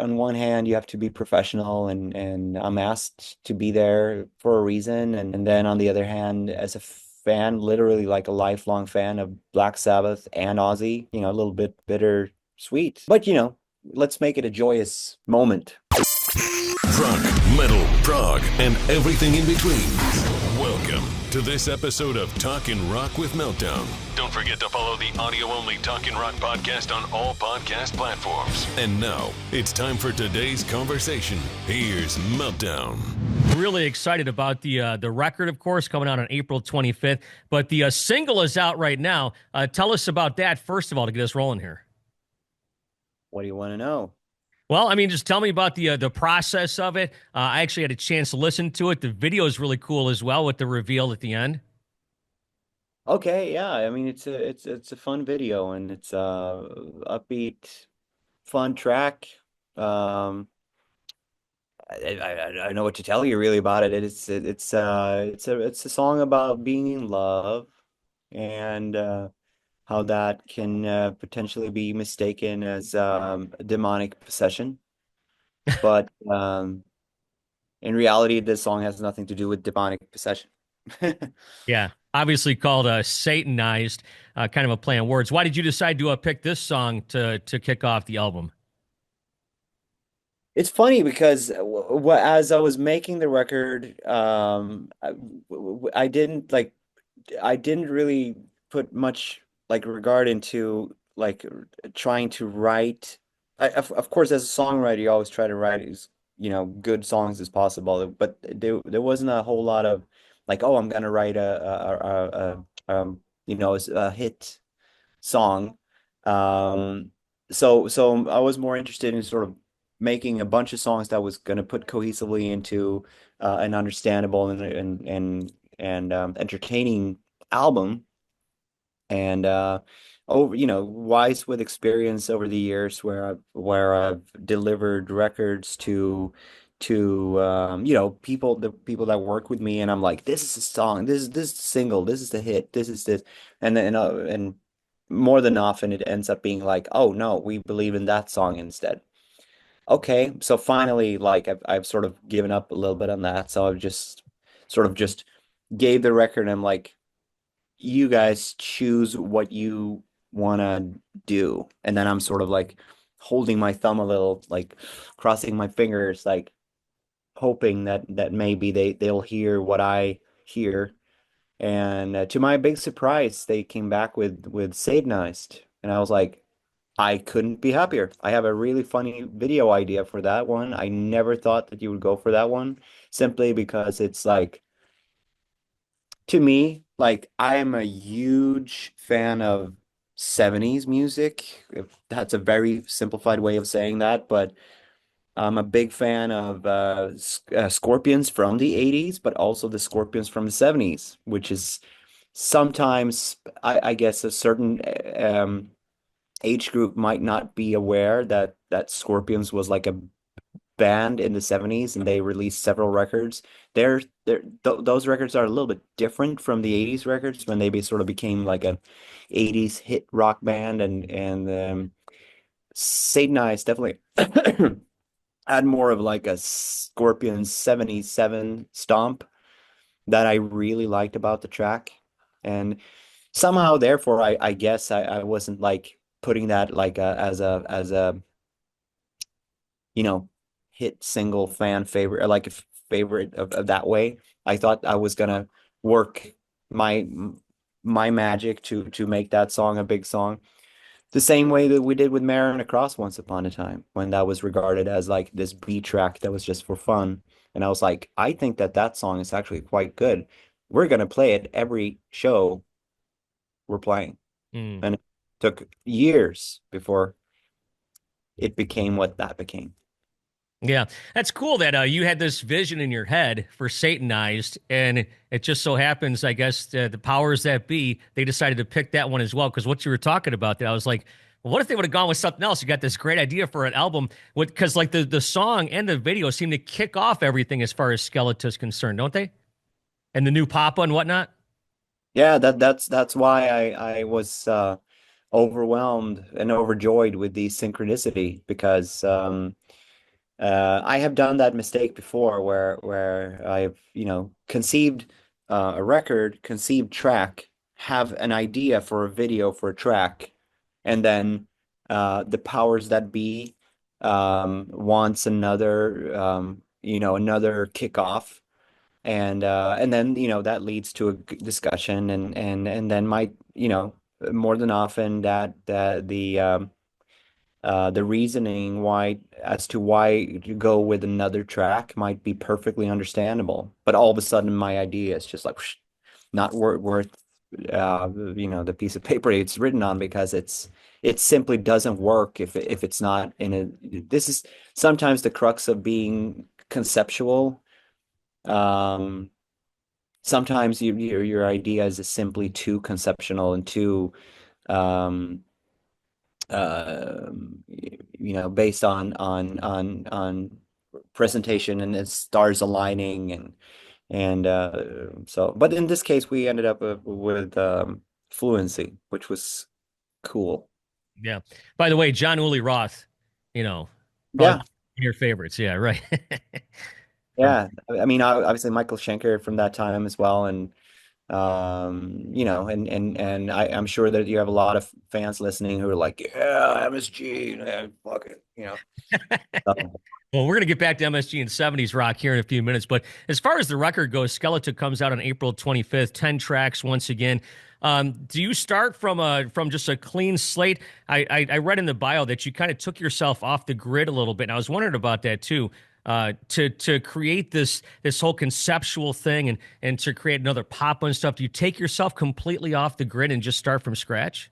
on one hand, you have to be professional, and I'm asked to be there for a reason. And then on the other hand, as a fan, literally like a lifelong fan of Black Sabbath and Ozzy, a little bit bittersweet. But let's make it a joyous moment. Rock, metal, prog, and everything in between. Welcome to this episode of Talkin' Rock with Meltdown. Don't forget to follow the audio-only Talkin' Rock podcast on all podcast platforms. And now, it's time for today's conversation. Here's Meltdown. Really excited about the record, of course, coming out on April 25th. But the single is out right now. Tell us about that, first of all, to get us rolling here. What do you want to know? Well, I mean, just tell me about the process of it. I actually had a chance to listen to it. The video is really cool as well with the reveal at the end. Okay, yeah. I mean, it's a fun video, and it's upbeat, fun track. Um, I don't know what to tell you really about it. It's a song about being in love, and how that can potentially be mistaken as demonic possession. But in reality, this song has nothing to do with demonic possession. Yeah, obviously called Satanized, kind of a play on words. Why did you decide to pick this song to kick off the album? It's funny because as I was making the record, I didn't I didn't really put much like regard into like trying to write. Of course, as a songwriter, you always try to write as good songs as possible. But there wasn't a whole lot of like, oh, I'm gonna write a hit song. So I was more interested in sort of making a bunch of songs that was going to put cohesively into an understandable and entertaining album. And over wise with experience over the years, where I've delivered records to the people that work with me, and I'm like, this is a song, this is a single, this is the hit, this is this, and then and more than often it ends up being like, oh no, we believe in that song instead. Okay, so finally, like I've sort of given up a little bit on that. So I've just sort of just gave the record, and I'm like, you guys choose what you want to do. And then I'm sort of like holding my thumb a little, like crossing my fingers, like hoping that maybe they'll hear what I hear. And to my big surprise, they came back with Satanized, and I was like, I couldn't be happier. I have a really funny video idea for that one. I never thought that you would go for that one, simply because it's like, to me, like I am a huge fan of 70s music. If that's a very simplified way of saying that, but I'm a big fan of Scorpions from the 80s, but also the Scorpions from the 70s, which is sometimes, I guess, a certain age group might not be aware that Scorpions was like a band in the 70s, and they released several records. Those records are a little bit different from the 80s records, when sort of became like a 80s hit rock band, and Satan Eyes definitely had more of like a Scorpions 77 stomp that I really liked about the track. And somehow, therefore, I guess I wasn't like putting that like as a you know hit single fan favorite, or like a favorite of that way. I thought I was gonna work my my magic to make that song a big song, the same way that we did with Marin Across once upon a time, when that was regarded as like this B track that was just for fun. And I was like, I think that song is actually quite good. We're gonna play it every show we're playing. Mm. And it took years before it became what that became. Yeah, that's cool that you had this vision in your head for Satanized, and it just so happens, I guess, the powers that be, they decided to pick that one as well. Because what you were talking about, that I was like, well, what if they would have gone with something else? You got this great idea for an album, because like the song and the video seem to kick off everything as far as Skeletá is concerned, don't they? And the new Papa and whatnot. Yeah, that's why I was overwhelmed and overjoyed with the synchronicity, because I have done that mistake before where I've, conceived a record, conceived track, have an idea for a video for a track, and then the powers that be wants another another kickoff, and then that leads to a discussion, and then might more than often that the reasoning why as to why you go with another track might be perfectly understandable, but all of a sudden my idea is just like not worth the piece of paper it's written on, because it simply doesn't work if it's not in a. This is sometimes the crux of being conceptual. Um, Sometimes your idea is simply too conceptual and too um based on presentation and its stars aligning, and but in this case we ended up with fluency, which was cool. Yeah. By the way, John Woolley Roth, you know, probably one Yeah, of your favorites. Yeah, right. From yeah. I mean, obviously Michael Schenker from that time as well, and and I'm sure that you have a lot of fans listening who are like, yeah, MSG, yeah, fuck it, so. Well, we're going to get back to MSG and 70s rock here in a few minutes. But as far as the record goes, Skeletá comes out on April 25th, 10 tracks once again. Do you start from just a clean slate? I read in the bio that you kind of took yourself off the grid a little bit. And I was wondering about that too. To create this whole conceptual thing and to create another pop and stuff, do you take yourself completely off the grid and just start from scratch?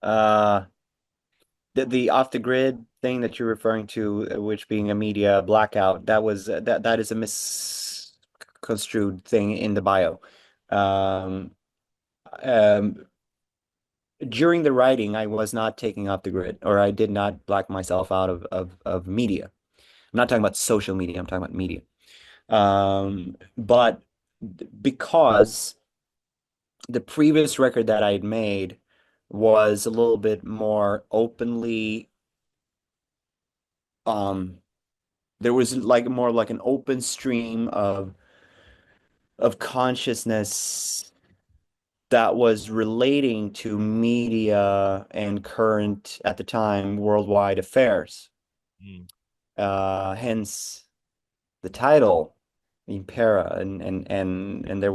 uh the off the grid thing that you're referring to, which being a media blackout, that is a misconstrued thing in the bio. Um, um, During the writing, I was not taking off the grid, or I did not black myself out of media. I'm not talking about social media. I'm talking about media. But because the previous record that I had made was a little bit more openly, um, there was like more like an open stream of consciousness that was relating to media and current, at the time, worldwide affairs. Mm. Hence the title, Impera, and there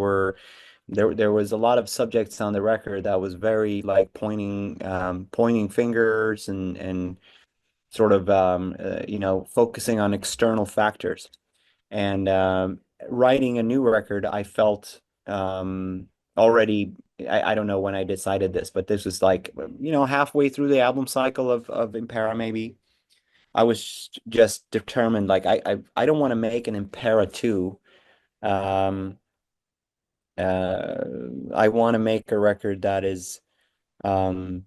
was a lot of subjects on the record that was very like pointing fingers and sort of focusing on external factors. And writing a new record, I felt already. I don't know when I decided this, but this was like halfway through the album cycle of Impera, maybe. I was just determined, like I don't want to make an Impera 2. Um, uh, I want to make a record that is um,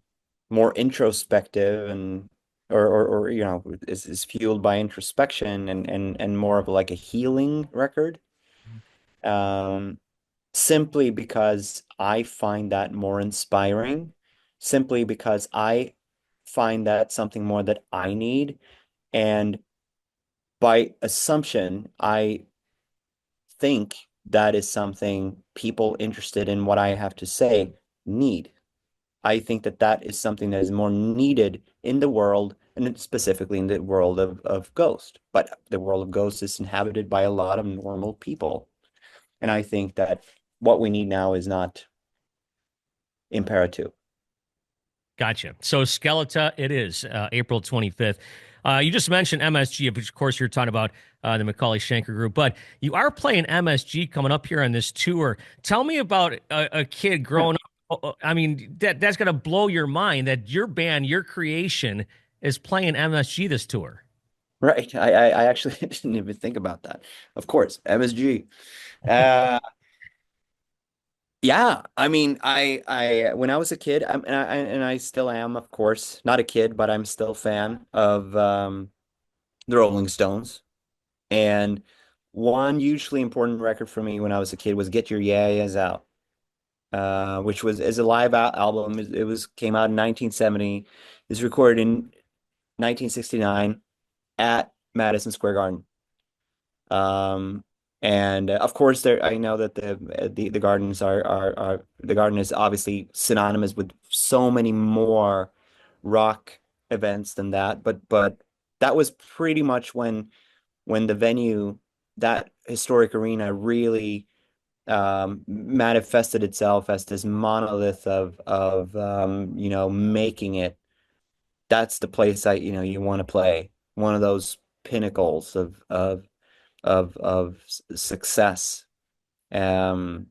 more introspective and or is fueled by introspection and more of like a healing record. Um, Simply because I find that more inspiring, simply because I find that something more that I need. And by assumption, I think that is something people interested in what I have to say need. I think that that is something that is more needed in the world, and specifically in the world of Ghost. But the world of Ghost is inhabited by a lot of normal people. And I think that what we need now is not imperative. Gotcha. So Skeletá, it is April 25th. You just mentioned MSG, which of course you're talking about the Macaulay Schenker group, but you are playing MSG coming up here on this tour. Tell me about a kid growing up. I mean, that's gonna blow your mind that your band, your creation, is playing MSG this tour. Right. I actually didn't even think about that. Of course, MSG. Uh, yeah, I mean, I when I was a kid, and I still am, of course, not a kid, but I'm still a fan of the Rolling Stones. And one hugely important record for me when I was a kid was "Get Your Yeah Yeahs Out," which was is a live out album. It was came out in 1970. It was recorded in 1969. at Madison Square Garden. Um, and of course, there I know that the gardens are the garden is obviously synonymous with so many more rock events than that, but that was pretty much when the venue, that historic arena, really manifested itself as this monolith of making it. That's the place you want to play. One of those pinnacles of success. Um,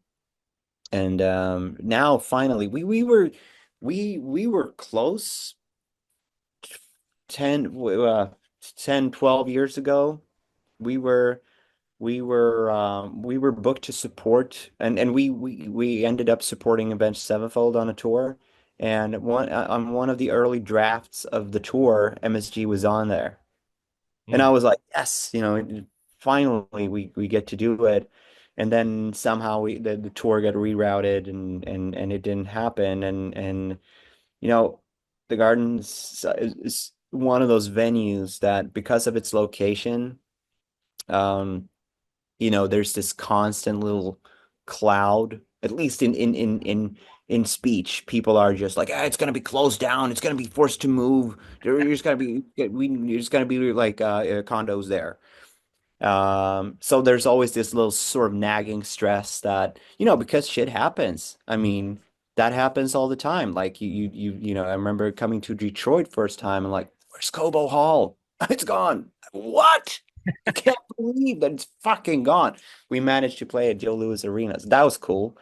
and now finally we were close 10 10 12 years ago. We were we were booked to support, and we ended up supporting Avenged Sevenfold on a tour. And on one of the early drafts of the tour, MSG was on there. And Mm. I was like, yes, finally we get to do it. And then somehow the tour got rerouted, and it didn't happen. And you know, the Gardens is one of those venues that, because of its location, um, there's this constant little cloud, at least in speech. People are just like, it's gonna be closed down, it's gonna be forced to move. There's gonna be like condos there. So there's always this little sort of nagging stress that, because shit happens. I mean, that happens all the time. Like I remember coming to Detroit first time and like, where's Cobo Hall? It's gone. What? I can't believe that it's fucking gone. We managed to play at Joe Louis Arena. So that was cool.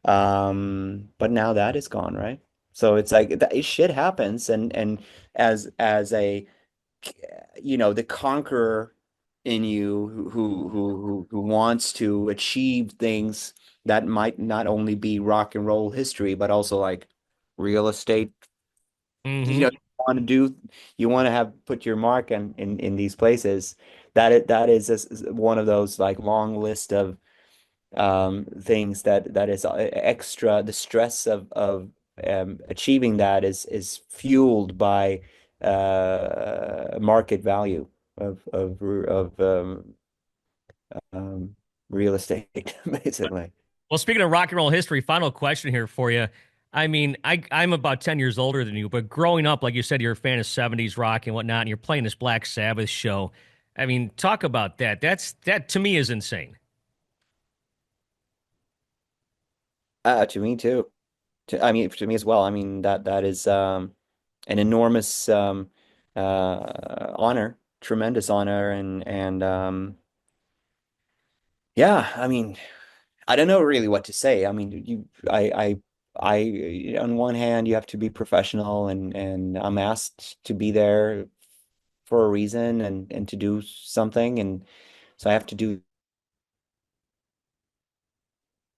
But now that is gone, right? So it's like shit happens, and as a the conqueror in you who wants to achieve things that might not only be rock and roll history, but also like real estate. Hmm. You want to do, you want to have put your mark in these places. That is one of those like long list of things that is extra. The stress of achieving that is fueled by market value of real estate, basically. Well, speaking of rock and roll history, final question here for you. I mean, I'm about 10 years older than you, but growing up, like you said, you're a fan of 70s rock and whatnot, and you're playing this Black Sabbath show. I mean, talk about that. That to me is insane. To me too. I mean, to me as well. I mean, that is an enormous honor, tremendous honor, and yeah. I mean, I don't know really what to say. I mean, on one hand, you have to be professional, and I'm asked to be there for a reason, and to do something, and so I have to do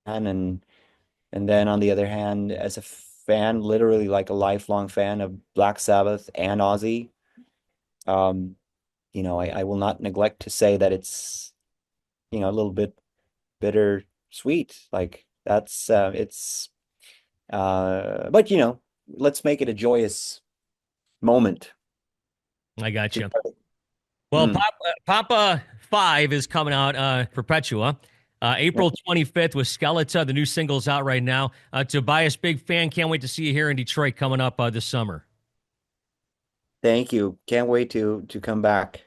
that. And then on the other hand, as a fan, literally like a lifelong fan of Black Sabbath and Ozzy, um, I will not neglect to say that it's, a little bit bittersweet. Like that's it's but let's make it a joyous moment. I got To, you. Well, mm, Papa 5 is coming out, Perpetua. yeah. April 25th with Skeletá. The new single's out right now. Tobias, big fan. Can't wait to see you here in Detroit coming up this summer. Thank you. Can't wait to come back.